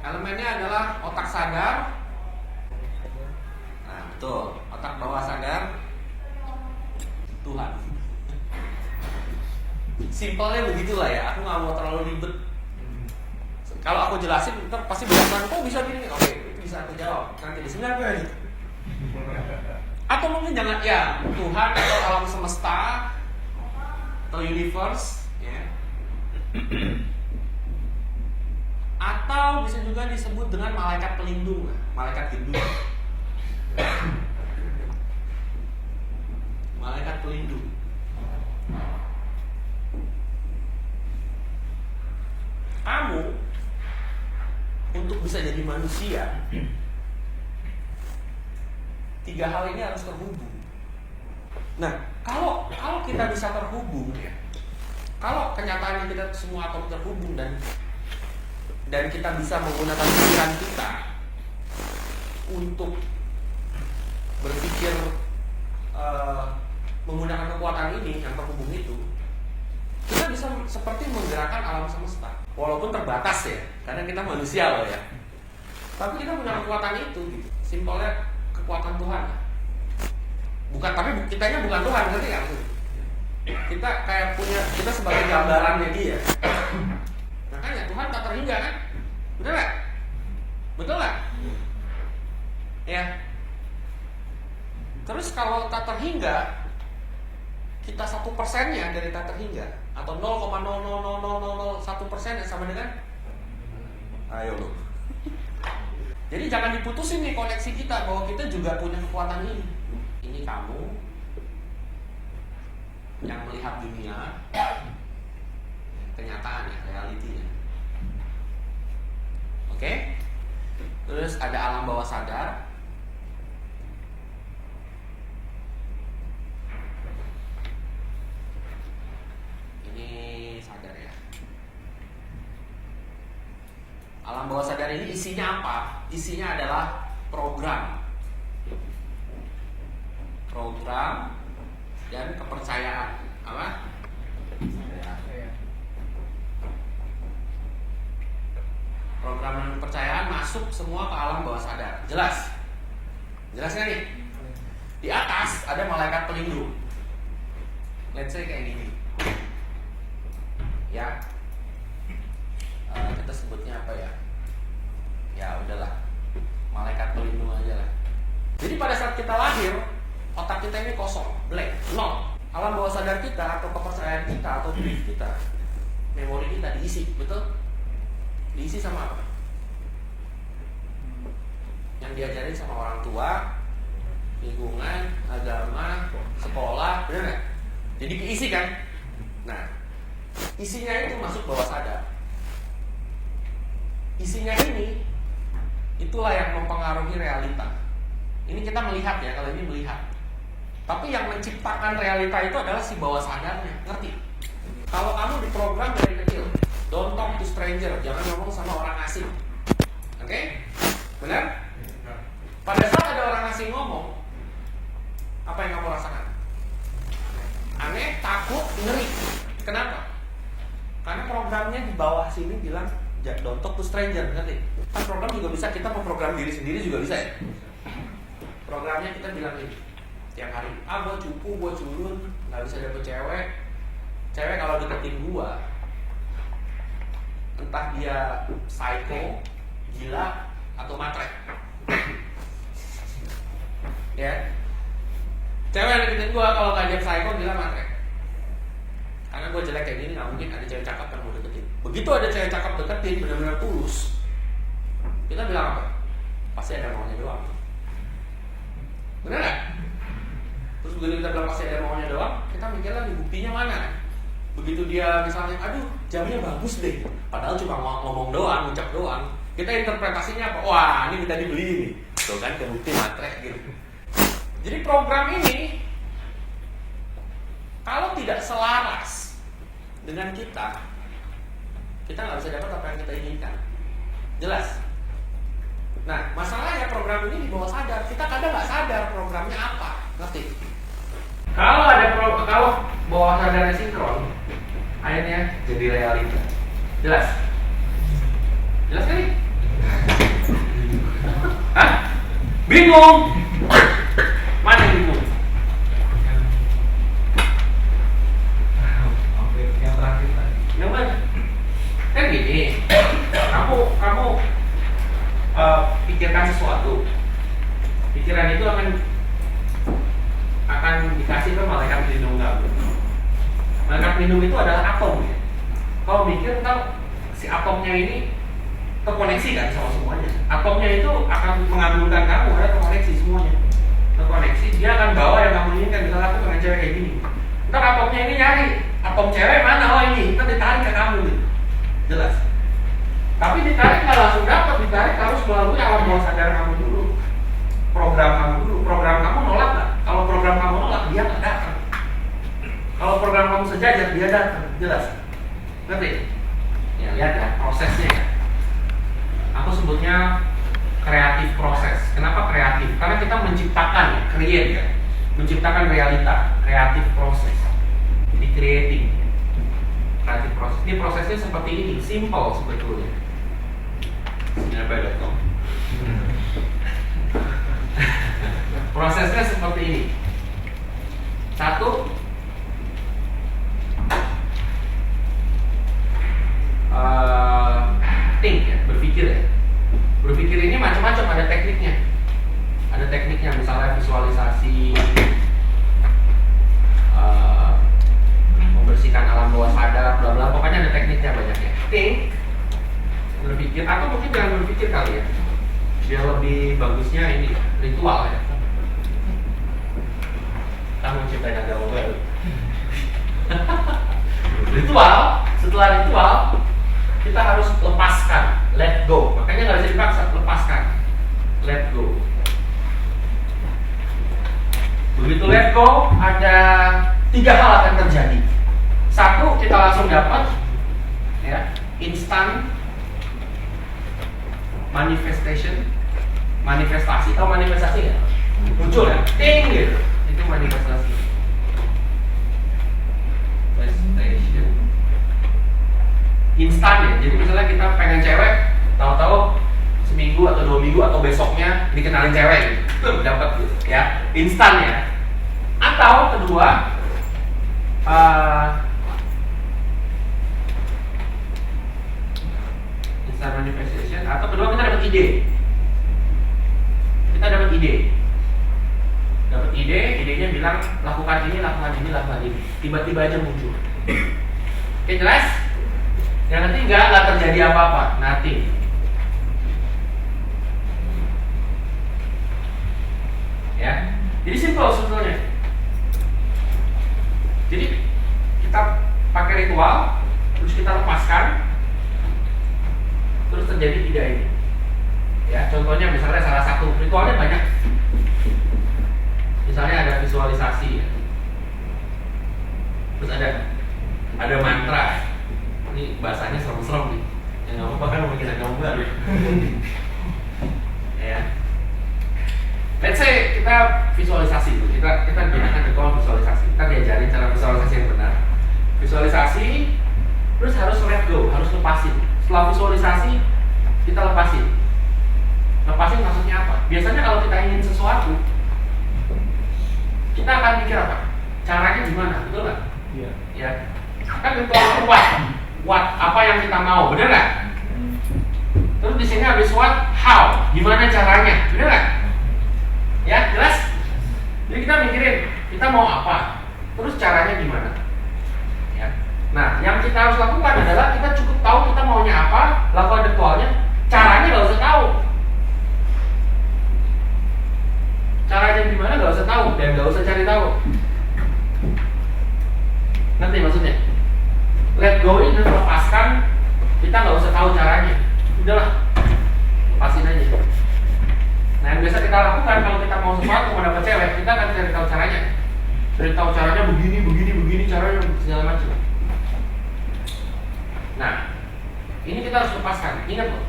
Elemennya adalah otak sadar. Nah, betul. Otak bawah sadar, Tuhan. Simpelnya begitulah ya. Aku nggak mau terlalu ribet. Kalau aku jelasin, ntar pasti bilang, kok bisa gini? Oke, itu bisa aku jawab. Nanti di sini apa ya? Atau mungkin jangan ya Tuhan atau alam semesta atau universe, ya. Atau bisa juga disebut dengan malaikat pelindung, malaikat hidup. Malaikat pelindung. Kamu untuk bisa jadi manusia, 3 hal ini harus terhubung. Nah, kalau kita bisa terhubung, ya, kalau kenyataannya kita semua atom terhubung dan kita bisa menggunakan pikiran kita untuk berpikir menggunakan kekuatan ini yang terhubung itu, kita bisa seperti menggerakkan alam semesta. Walaupun terbatas ya, karena kita manusia loh ya. Tapi kita punya kekuatan itu, gitu. Simpelnya kekuatan Tuhan. Bukan, tapi kitanya bukan Tuhan, ngerti nggak maksudnya? Kita kayak punya, kita sebagai gambarannya dia. Makanya Tuhan tak terhingga kan? Betul nggak? Betul nggak? Ya. Terus kalau tak terhingga, kita 1%-nya dari tak terhingga atau 0,00001% sama dengan, ayo loh. Jadi jangan diputusin nih koneksi kita bahwa kita juga punya kekuatan ini. Ini kamu yang melihat dunia, kenyataan ya, realitinya. Oke? Terus ada alam bawah sadar. Ini sadar ya. Alam bawah sadar ini isinya apa? Isinya adalah program dan kepercayaan. Apa? Program dan kepercayaan masuk semua ke alam bawah sadar. Jelas? Jelasnya nih. Di atas ada malaikat pelindung. Let's say kayak gini. Ya. Kita sebutnya apa ya? Ya udahlah, malaikat pelindung aja lah. Jadi pada saat kita lahir, otak kita ini kosong, blank, nol. Alam bawah sadar kita atau kepercayaan kita atau belief kita, memori kita diisi, betul? Diisi sama apa? Yang diajarin sama orang tua, lingkungan, agama, sekolah, benar nggak? Jadi diisi kan? Nah, isinya itu masuk bawah sadar. Isinya ini, itulah yang mempengaruhi realita. Ini kita melihat ya, kalau ini melihat. Tapi yang menciptakan realita itu adalah si bawah sadarnya, ngerti? Kalau kamu diprogram dari kecil, don't talk to stranger, jangan ngomong sama orang asing. Oke? Benar? Pada saat ada orang asing ngomong, apa yang kamu rasakan? Aneh, takut, ngeri. Kenapa? Karena programnya di bawah sini bilang don't talk to stranger, ngerti? Kan program juga bisa, kita memprogram diri sendiri juga bisa ya. Programnya kita bilang ini tiap hari, gue cupu, gue culun, gak bisa dapet cewek. Cewek kalau deketin gue, entah dia psycho, gila, atau matre. Ya, cewek yang deketin gue kalau gak dia psycho, gila, matre. Karena gue jelek kayak gini, gak mungkin ada cewek cakep yang mau deketin. Begitu ada cewek cakep deketin, benar-benar tulus, kita bilang apa? Pasti ada maunya doang. Benar gak? Terus begitu kita bilang pasti ada maunya doang, kita mikir lagi buktinya mana? Begitu dia misalnya, aduh jamnya bagus deh, padahal cuma ngomong doang, ngucap doang, kita interpretasinya apa? Wah, ini minta dibeli nih. Tuh kan, kebukti matre gitu. Jadi program ini kalau tidak selaras dengan kita nggak bisa dapat apa yang kita inginkan. Jelas? Nah, masalahnya program ini di bawah sadar. Kita kadang nggak sadar programnya apa, ngerti? Kalau bawah sadarnya sinkron, akhirnya jadi realita. Jelas? Jelas kan? Bingung? Mana yang bingung? Yang terakhir tadi. Yang mana? Kan gini, kamu pikirkan sesuatu. Pikiran itu akan dikasih ke malaikat pelindung kamu. Malaikat pelindung itu adalah atom ya. Kalau mikir kan si atomnya ini terkoneksi kan sama semuanya. Atomnya itu akan mengabulkan kamu, ada terkoneksi semuanya. Terkoneksi, dia akan bawa yang kamu inginkan. Misalnya aku pengen cewek kayak gini, ntar atomnya ini nyari atom cewek mana, oh ini, ntar ditarik ke kamu gitu. Jelas. Tapi ditarik nggak langsung dapat, ditarik harus melalui alam bawah sadar kamu dulu. Program kamu dulu, program kamu nolak nggak? Kalau program kamu nolak, dia nggak datang. Kalau program kamu sejajar, dia datang. Jelas. Ngerti? Ya, lihat ya prosesnya ya. Aku sebutnya kreatif proses. Kenapa kreatif? Karena kita menciptakan ya, create ya. Menciptakan realita, kreatif proses. Di creating. Kreatif proses. Ini prosesnya seperti ini, simple sebetulnya. Sinarby.com. Prosesnya seperti ini. Satu, think ya, berpikir ya. Berpikir ini macam-macam, ada tekniknya. Ada tekniknya, misalnya visualisasi, membersihkan alam bawah sadar, bla bla. Pokoknya ada tekniknya banyak ya. Think, berpikir, atau mungkin jangan berpikir kali ya. Biar lebih bagusnya ini ritual ya. Kita menciptakan agama baru. Ritual, setelah ritual kita harus lepaskan, let go. Makanya nggak bisa dipaksa, lepaskan, let go. Begitu let go, ada 3 hal akan terjadi. Satu, kita langsung dapat, ya, instant manifestasi. Tahu manifestasi ya? Muncul ya, ting gitu. Itu manifestasi. Manifestation. Instan ya. Jadi misalnya kita pengen cewek, tahu-tahu seminggu atau 2 minggu atau besoknya dikenalin cewek gitu. Dapat gitu ya. Instan ya. Atau kedua, instant manifestation, atau kedua kita dapat ide. Kita dapat ide. Dapat ide, idenya bilang lakukan ini, lakukan ini, lakukan ini. Tiba-tiba aja muncul. Oke, jelas? Yang nanti nggak terjadi apa-apa, nothing. Ya, jadi simple sebetulnya. Jadi kita pakai ritual, terus kita lepaskan, terus terjadi ide ini. Ya, contohnya misalnya salah satu ritualnya banyak. Misalnya ada visualisasi, ya. Terus ada mantra. Ini bahasanya serem-serem nih. Ya nggak apa-apa kan bikin agama baru. Ya. Let's say kita visualisasi dulu. Kita gunakan ritual visualisasi. Kita diajarin cara visualisasi yang benar. Visualisasi, terus harus let go, harus lepasin. Setelah visualisasi, kita lepasin. Lepasin maksudnya apa? Biasanya kalau kita ingin sesuatu, kita akan mikir apa? Caranya gimana? Betul nggak? Iya. Ya. Kan ritual what apa yang kita mau, benar nggak? Terus di sini habis what, how, gimana caranya, benar nggak? Ya, jelas? Jadi kita mikirin kita mau apa, terus caranya gimana? Ya. Nah, yang kita harus lakukan adalah kita cukup tahu kita maunya apa, lakukan ritualnya, caranya nggak usah tahu. Caranya gimana nggak usah tahu dan nggak usah cari tahu. Ngerti maksudnya? Let go ini lepaskan, kita nggak usah tahu caranya. Udahlah, lepasin aja. Nah yang biasa kita lakukan kalau kita mau sesuatu, mau dapat cewek, kita akan cari tahu caranya. Cari tahu caranya begini caranya segala macam. Nah, ini kita harus lepaskan. Ingat loh,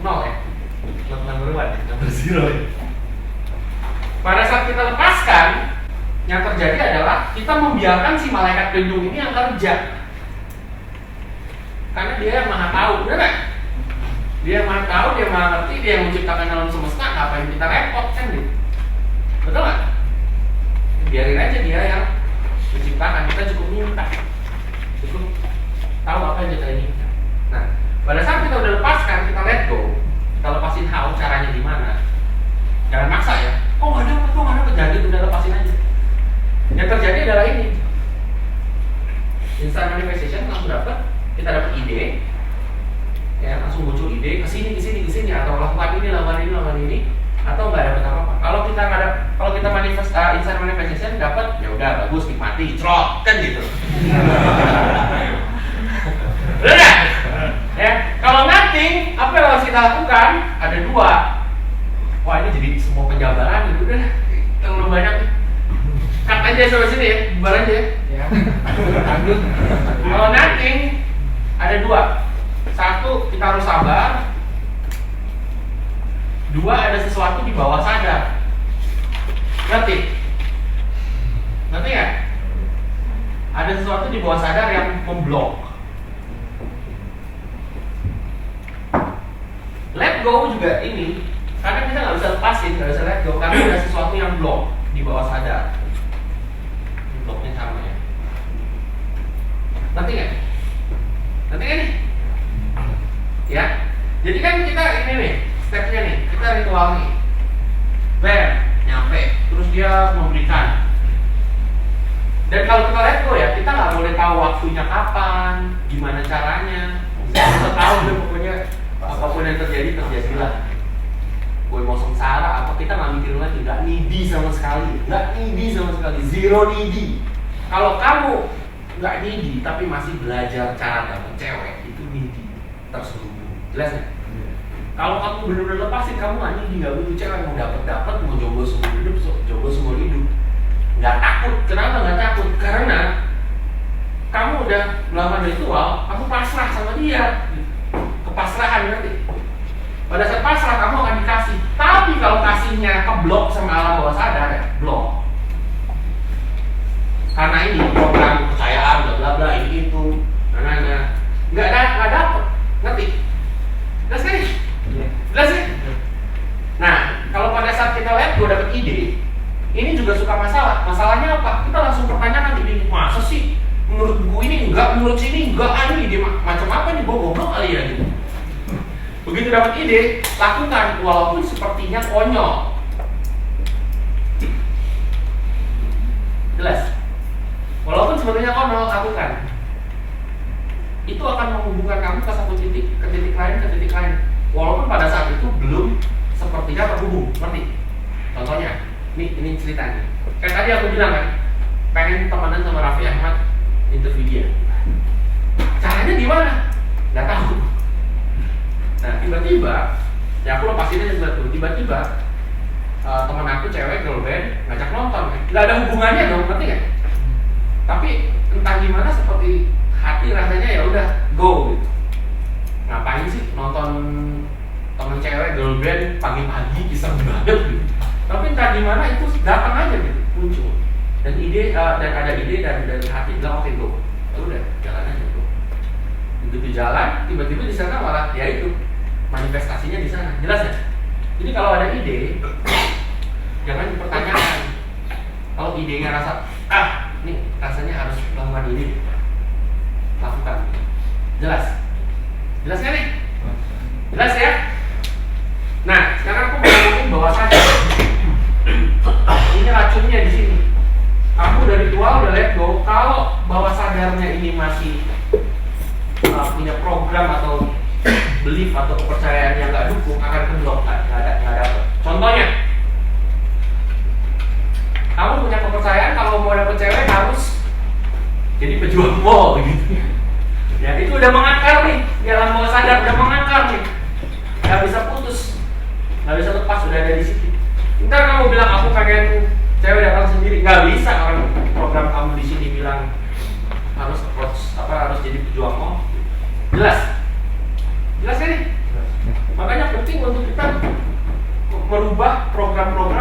0 ya, number 1, number 0 ya. Pada saat kita lepaskan, yang terjadi adalah kita membiarkan si malaikat pelindung ini yang kerja. Karena dia yang maha tahu, benar nggak? Dia mah tahu, dia mah ngerti, dia yang menciptakan alam semesta, ngapain kita repot kan gitu. Betul nggak? Biarin aja dia yang menciptakan, kita cukup minta, cukup tahu apa yang kita inginkan. Nah, pada saat kita udah lepaskan, kita let go, kita lepasin how, caranya gimana. Jangan maksa ya. Oh nggak ada, jadi udah lepasin aja. Yang terjadi adalah ini. Instant manifestation langsung dapat, kita dapat ide, ya langsung muncul ide kesini, atau lakukan ini, atau nggak dapat apa-apa. Kalau kita manifest instant manifestation dapat, ya udah bagus, nikmati, cerot kan gitu. Udah, ya. Kalau nothing, apa yang harus kita lakukan? Ada dua. Wah ini jadi semua penjabaran gitu udah, terlalu banyak. Cut aja sampai sini ya, bubar aja ya. Kalau nothing, ada dua. Satu, kita harus sabar. Dua, ada sesuatu di bawah sadar. Ngerti? Ngerti ya? Ada sesuatu di bawah sadar yang memblok. Let go juga ini, karena kita nggak bisa lepasin, nggak bisa let go, karena ada sesuatu yang blok di bawah sadar. Bloknya sama ya. Ngerti nggak? Ngerti nggak nih? Ya. Jadi kan kita ini nih, stepnya nih, kita ritual nih. Nyampe, terus dia memberikan. Dan kalau kita let go ya, kita nggak boleh tahu waktunya kapan, gimana caranya. Kita tahu deh pokoknya apapun yang terjadilah. Gue mau sengsara apa, kita nggak mikirin lagi, nggak needy sama sekali, zero needy. Kalau kamu nggak needy tapi masih belajar cara dapet cewek, itu needy, terselubung. Jelas nggak? Kalau kamu benar-benar lepasin, kamu nggak needy, nggak butuh cewek, mau dapet mau jomblo seumur hidup, nggak takut. Kenapa nggak takut? Karena kamu udah melakukan ritual, kamu pasrah sama dia, kepasrahan nanti. Pada saat pasrah kamu akan dikasih. Tapi kalau kasihnya keblok sama alam bawah sadar, ya blok. Karena ini program kepercayaan, bla bla bla, ini itu, nggak dapet, ngerti? Jelas kan? Jelas ya? Nah, kalau pada saat kita lihat gue dapet ide, ini juga suka masalah. Masalahnya apa? Kita langsung pertanyakan ide, masa sih? Menurut gue ini enggak, menurut sini enggak, ini ide macam apa nih? Gue goblok kali ya gitu. Begitu dapat ide, lakukan walaupun sepertinya konyol. Jelas? Walaupun sepertinya konyol, lakukan. Itu akan menghubungkan kamu ke satu titik, ke titik lain. Walaupun pada saat itu belum sepertinya terhubung, ngerti? Contohnya, ini ceritanya. Kayak tadi aku bilang kan, pengen temenan sama Raffi Ahmad, interview dia. Caranya gimana? Nggak tahu. Nah tiba-tiba, ya aku lepasin aja sebentar tuh. Tiba-tiba teman aku cewek girl band ngajak nonton, nggak ada hubungannya dong, ngerti nggak? Tapi entah gimana seperti hati rasanya ya udah go gitu. Ngapain sih nonton temen cewek girl band pagi-pagi iseng banget gitu. Tapi entah gimana itu datang aja gitu, muncul. Dan ada ide dari hati bilang oke go. Ya udah jalan aja go. Begitu jalan, tiba-tiba di sana malah ya itu manifestasinya di sana, jelas ya? Jadi kalau ada ide, jangan dipertanyakan. Kalau idenya rasa, nih rasanya harus melakukan ini, lakukan. Jelas? Jelas kan nih? Jelas ya? Nah, sekarang aku mau ngomongin bawah sadar. Ini racunnya di sini. Kamu dari tua udah let go. Kalau bawah sadarnya ini masih punya program atau belief atau kepercayaan yang nggak dukung, akan keblok, nggak dapet. Contohnya, kamu punya kepercayaan kalau mau dapet cewek harus jadi pejuang mall gitu. Ya itu udah mengakar nih, di alam bawah sadar udah mengakar nih, nggak bisa putus, nggak bisa lepas, udah ada di situ. Ntar kamu bilang aku pengen cewek datang sendiri, nggak bisa. Orang program kamu di sini bilang harus harus jadi pejuang mall. Jelas? Jelas kan nih? Makanya penting untuk kita merubah program-program